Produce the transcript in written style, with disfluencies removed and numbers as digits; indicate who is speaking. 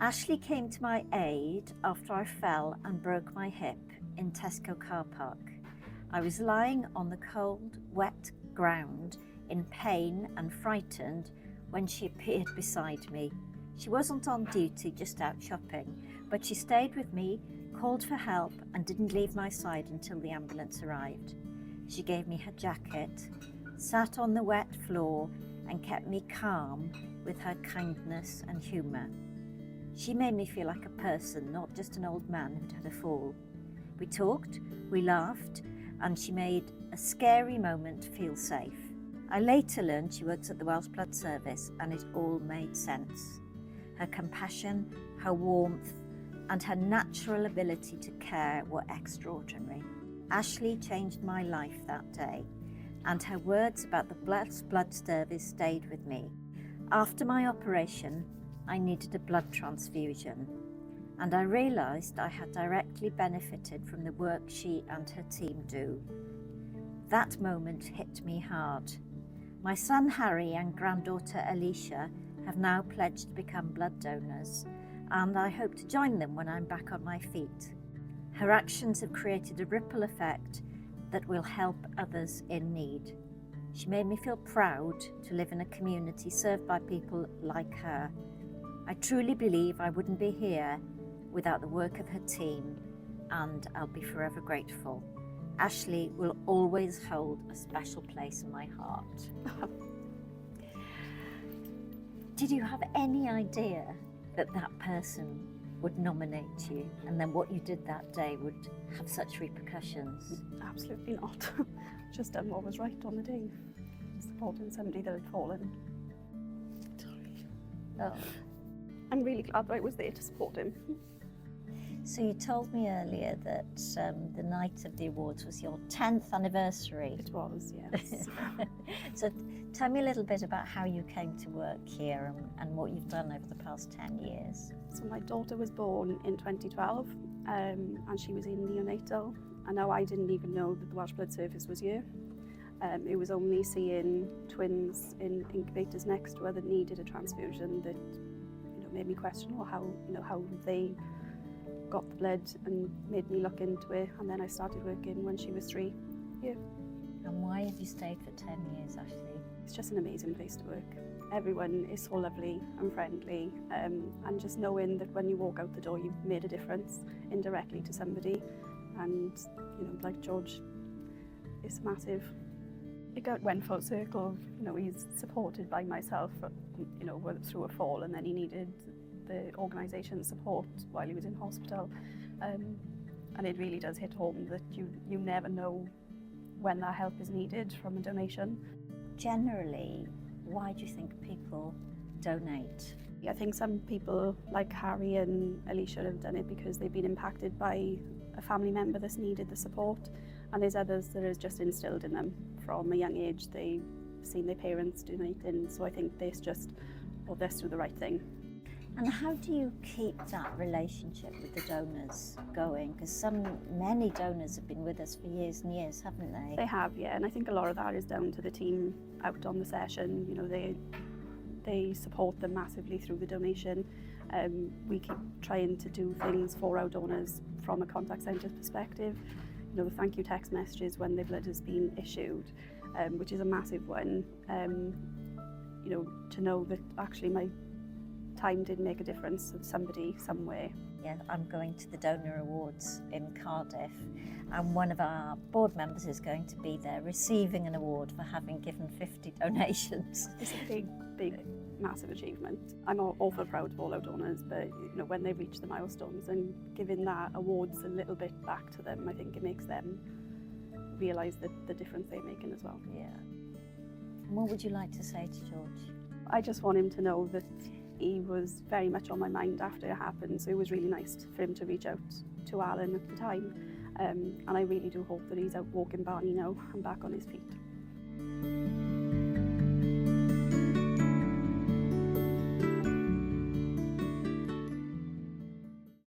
Speaker 1: Ashley came to my aid after I fell and broke my hip in Tesco car park. I was lying on the cold, wet ground in pain and frightened when she appeared beside me. She wasn't on duty, just out shopping, but she stayed with me, called for help and didn't leave my side until the ambulance arrived. She gave me her jacket, sat on the wet floor and kept me calm with her kindness and humour. She made me feel like a person, not just an old man who'd had a fall. We talked, we laughed, and she made a scary moment feel safe. I later learned she works at the Welsh Blood Service, and it all made sense. Her compassion, her warmth, and her natural ability to care were extraordinary. Ashley changed my life that day, and her words about the Welsh Blood Service stayed with me. After my operation, I needed a blood transfusion, and I realised I had directly benefited from the work she and her team do. That moment hit me hard. My son Harry and granddaughter Alicia have now pledged to become blood donors, and I hope to join them when I'm back on my feet. Her actions have created a ripple effect that will help others in need. She made me feel proud to live in a community served by people like her. I truly believe I wouldn't be here without the work of her team, and I'll be forever grateful. Ashley will always hold a special place in my heart. Did you have any idea that that person would nominate you, and then what you did that day would have such repercussions?
Speaker 2: Absolutely not. Just done what was right on the day. Supporting somebody that had fallen. Sorry.
Speaker 1: Oh.
Speaker 2: I'm really glad that I was there to support him.
Speaker 1: So you told me earlier that the night of the awards was your 10th anniversary.
Speaker 2: It was, yes.
Speaker 1: So tell me a little bit about how you came to work here and what you've done over the past 10 years.
Speaker 2: So my daughter was born in 2012 and she was in neonatal, and now I didn't even know that the Welsh Blood Service was here. It was only seeing twins in incubators next to her that needed a transfusion that made me question how they got the blood, and made me look into it. And then I started working when she was 3. Yeah.
Speaker 1: And why have you stayed for 10 years, Ashley?
Speaker 2: It's just an amazing place to work. Everyone is so lovely and friendly, and just knowing that when you walk out the door you've made a difference indirectly to somebody, and like George, it's massive. It went full circle. He's supported by myself, through a fall, and then he needed the organisation's support while he was in hospital. And it really does hit home that you never know when that help is needed from a donation.
Speaker 1: Generally, why do you think people donate?
Speaker 2: I think some people, like Harry and Alicia, have done it because they've been impacted by a family member that's needed the support, and there's others that is just instilled in them from a young age. They've seen their parents donating, so I think let's do the right thing.
Speaker 1: And how do you keep that relationship with the donors going? Because many donors have been with us for years and years, haven't they?
Speaker 2: They have, yeah, and I think a lot of that is down to the team out on the session. They support them massively through the donation. We keep trying to do things for our donors from a contact centre perspective. The thank you text messages when their blood has been issued, which is a massive one. To know that actually my time did make a difference to somebody somewhere.
Speaker 1: Yeah, I'm going to the Donor Awards in Cardiff, and one of our board members is going to be there receiving an award for having given 50 donations.
Speaker 2: It's a big, massive achievement. I'm awful proud of all our donors, but when they reach the milestones and giving that awards a little bit back to them, I think it makes them realise the difference they're making as well.
Speaker 1: Yeah. And what would you like to say to George?
Speaker 2: I just want him to know that he was very much on my mind after it happened, so it was really nice for him to reach out to Alan at the time, and I really do hope that he's out walking Barney now and back on his feet.